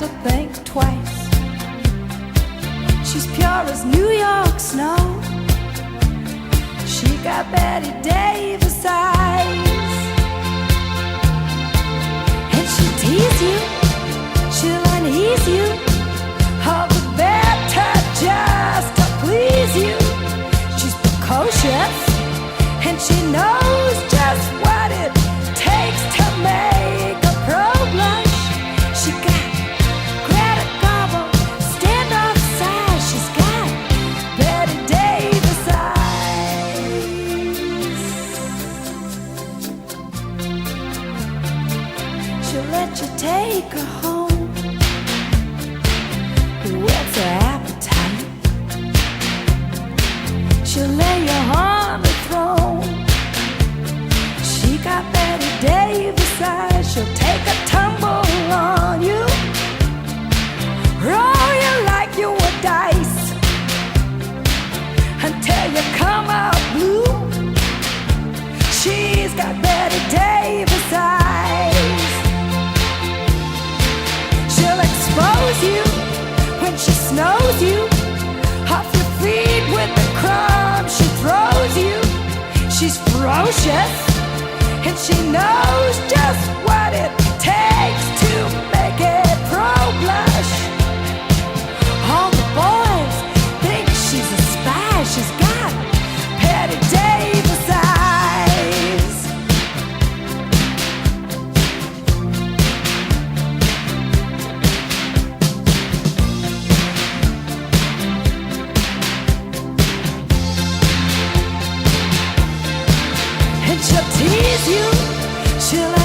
never think twice. She's pure as New York snow. She got Betty Davis eyes. And she'll tease you, she'll unease you, all the better just to please you. She's precocious, and she knows just what it takes to make a pro blush. She got Greta Garbo, standoff size. She's got Betty Davis eyes. She'll let you take her home, whet's her appetite. She'll lay you on the throne. She got Betty Davis eyes. She'll take a tumble on you, roll you like you were dice, until you come out blue. She's got Betty Davis eyes. She'll expose you when she snows you off your feet with the crumbs she throws you. She's ferocious, and she knows just what it takes to make it pro blush. All the boys think she's a spy. She's got Betty Davis eyes. And she'll tease you, she'll